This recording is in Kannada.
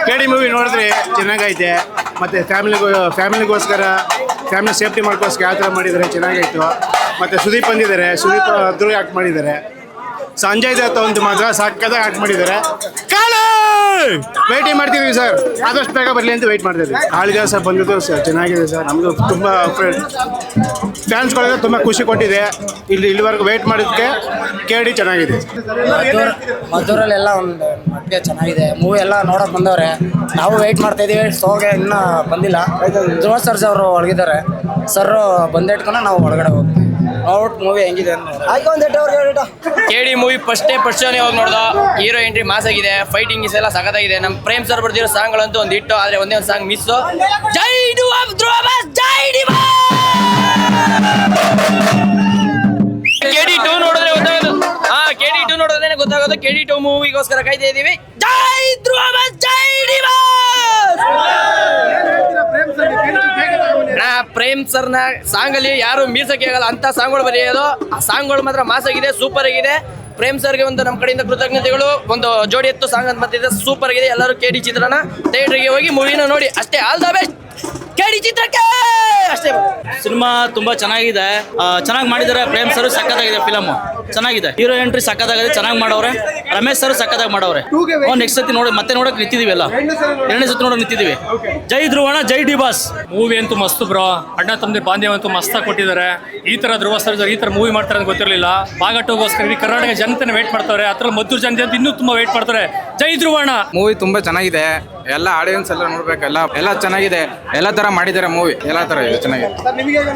ಕೇಡಿ ಮೂವಿ ನೋಡಿದ್ರೆ ಚೆನ್ನಾಗೈತೆ. ಮತ್ತು ಫ್ಯಾಮಿಲಿಗೋಸ್ಕರ ಫ್ಯಾಮಿಲಿ ಸೇಫ್ಟಿ ಮಾಡ್ಕೋಸ್ಕರ ಯಾವ ಥರ ಮಾಡಿದ್ದಾರೆ ಚೆನ್ನಾಗಾಯಿತು. ಮತ್ತು ಸುದೀಪ್ ಬಂದಿದ್ದಾರೆ, ಸುದೀಪ್ ಅದ್ರೂ ಆ್ಯಕ್ಟ್ ಮಾಡಿದ್ದಾರೆ. ಸಂಜಯ್ ದತ್ತ ಒಂದು ಮಾತ್ರ ಸಕ್ಕತ್ತಾಗಿ ಆ್ಯಕ್ಟ್ ಮಾಡಿದ್ದಾರೆ. ವೇಟಿಂಗ್ ಮಾಡ್ತೀವಿ ಸರ್, ಆದಷ್ಟು ಬೇಗ ಬರಲಿ ಅಂತ ವೆಯ್ಟ್ ಮಾಡ್ತಾ ಇದ್ದೀವಿ. ಕಾಳಿದಾಸ ಬಂದಿದ್ದು ಸರ್ ಚೆನ್ನಾಗಿದೆ ಸರ್, ನಮ್ಮದು ತುಂಬ ಫ್ಯಾನ್ಸ್ಗಳಿಗೆ ತುಂಬ ಖುಷಿ ಕೊಟ್ಟಿದೆ. ಇಲ್ಲಿವರೆಗೂ ವೆಯ್ಟ್ ಮಾಡಿದ್ದಕ್ಕೆ ಕೇಳಿ ಚೆನ್ನಾಗಿದೆ. ಮದ್ದೂರಲ್ಲೆಲ್ಲ ಒಂದು ಮಟ್ಟಿಗೆ ಚೆನ್ನಾಗಿದೆ ಮೂವಿ ಎಲ್ಲ ನೋಡೋಕೆ ಬಂದವ್ರೆ. ನಾವು ವೆಯ್ಟ್ ಮಾಡ್ತಾ ಇದ್ದೀವಿ, ಶೋಗೆ ಇನ್ನೂ ಬಂದಿಲ್ಲ. ಧ್ರುವ ಸರ್ಜ್ ಅವರು ಒಳಗಿದ್ದಾರೆ, ಸರ್ ಬಂದಿಟ್ಕೊಂಡು ನಾವು ಒಳಗಡೆ ಹೋಗ್ತೀವಿ. ಔಟ್ ಮೂವಿ ಹೆಂಗಿದೆ ಕೇಡಿ ಮೂವಿ ಫಸ್ಟ್ ಹೋಗಿ ನೋಡ್ದ. ಹೀರೋ ಎಂಟ್ರಿ ಮಾಸ್ ಆಗಿದೆ, ಫೈಟಿಂಗ್ ಎಲ್ಲ ಸಖತ್ತಾಗಿದೆ. ನಮ್ಮ ಪ್ರೇಮ್ ಸರ್ ಬರ್ದಿರೋ ಸಾಂಗ್ಗಳಂತೂ ಒಂದು ಹಿಟ್ಟು, ಆದ್ರೆ ಒಂದೇ ಒಂದು ಸಾಂಗ್ ಮಿಸ್. ಜೈ KD 2 ನೋಡಿದ್ರೆ ಗೊತ್ತಾಗೋದು. KD 2 ನೋಡಿದ್ರೆ ಗೊತ್ತಾಗೋದು. KD 2 ಮೂವಿಗೋಸ್ಕರ ಕಾಯ್ತಾ ಇದೀವಿ. ಜೈ ಧ್ರುವ ಬಸ್, ಜೈ ಪ್ರೇಮ್ ಸರ್ನ ಸಾಂಗ್ ಅಲ್ಲಿ ಯಾರು ಮೀರ್ಸಕ್ಕೆ ಆಗಲ್ಲ ಅಂತ ಸಾಂಗ್ಗಳು ಬರೆಯೋದು. ಆ ಸಾಂಗ್ಗಳು ಮಾತ್ರ ಮಾಸ್ ಆಗಿದೆ, ಸೂಪರ್ ಆಗಿದೆ. ಪ್ರೇಮ್ ಸರ್ಗೆ ಒಂದು ನಮ್ಮ ಕಡೆಯಿಂದ ಕೃತಜ್ಞತೆಗಳು. ಒಂದು ಜೋಡಿ ಎತ್ತು ಸಾಂಗ್ ಅಂತ ಬರ್ತಿದೆ, ಸೂಪರ್ ಆಗಿದೆ. ಎಲ್ಲರೂ KD ಚಿತ್ರನ ಥಿಯೇಟರ್ಗೆ ಹೋಗಿ ಮೂವಿನ ನೋಡಿ ಅಷ್ಟೇ. ಆಲ್ ದ ಬೆಸ್ಟ್ KD ಚಿತ್ರಕ್ಕೆ ಅಷ್ಟೇ. ಸಿನಿಮಾ ತುಂಬಾ ಚೆನ್ನಾಗಿದೆ, ಚೆನ್ನಾಗಿ ಮಾಡಿದ್ದಾರೆ. ಪ್ರೇಮ್ ಸರ್ ಸಕ್ಕತ್ತಾಗಿದೆ, ಫಿಲಮ್ ಚೆನ್ನಾಗಿದೆ. ಹೀರೋ ಎಂಟ್ರಿ ಸಕ್ಕತ್ತಾಗಿದೆ, ಚೆನ್ನಾಗಿ ಮಾಡವ್ರೆ. ರಮೇಶ್ ಸರ್ ಸಕ್ಕತ್ತಾಗಿ ಮಾಡವ್ರೆ. ನೆಕ್ಸ್ಟ್ ಸತಿ ನೋಡಿ ಮತ್ತೆ ನೋಡಕ್ ನಿಂತಿದೀವಿ, ಎಲ್ಲ ಎರಡನೇ ಸತಿ ನೋಡಕ್ ನಿಂತಿದೀವಿ. ಜೈ ಧ್ರುವಣ, ಜೈ ಡಿ ಬಾಸ್. ಮೂವಿ ಅಂತೂ ಮಸ್ತ್ ಬ್ರೋ, ಅಣ್ಣ ತಮ್ಮದಿ ಬಾಂಧವ್ಯ ಅಂತೂ ಮಸ್ತಾಗಿ ಕೊಟ್ಟಿದ್ದಾರೆ. ಈ ತರ ಧ್ರುವ ಸರ್ ಈ ತರ ಮೂವಿ ಮಾಡ್ತಾರೆ ಅಂತ ಗೊತ್ತಿರಲಿಲ್ಲ. ಬಾಗಟ್ಟೋಗೋಸ್ಕರ ಇಡೀ ಕರ್ನಾಟಕ ಜನತೆನ ವೇಟ್ ಮಾಡ್ತಾರೆ, ಅದ್ರಲ್ಲಿ ಮದ್ದೂರು ಜನತೆ ಅಂತ ಇನ್ನೂ ತುಂಬಾ ವೇಟ್ ಮಾಡ್ತಾರೆ. ಜೈ ಧ್ರುವಣ. ಮೂವಿ ತುಂಬಾ ಚೆನ್ನಾಗಿದೆ, ಎಲ್ಲ ಆಡಿಯನ್ಸ್ ಎಲ್ಲ ನೋಡ್ಬೇಕು, ಎಲ್ಲ ಚೆನ್ನಾಗಿದೆ. ಎಲ್ಲ ತರ ಮಾಡಿದ್ದಾರೆ ಮೂವಿ, ಎಲ್ಲ ತರ ಇದೆ, ಚೆನ್ನಾಗಿದೆ.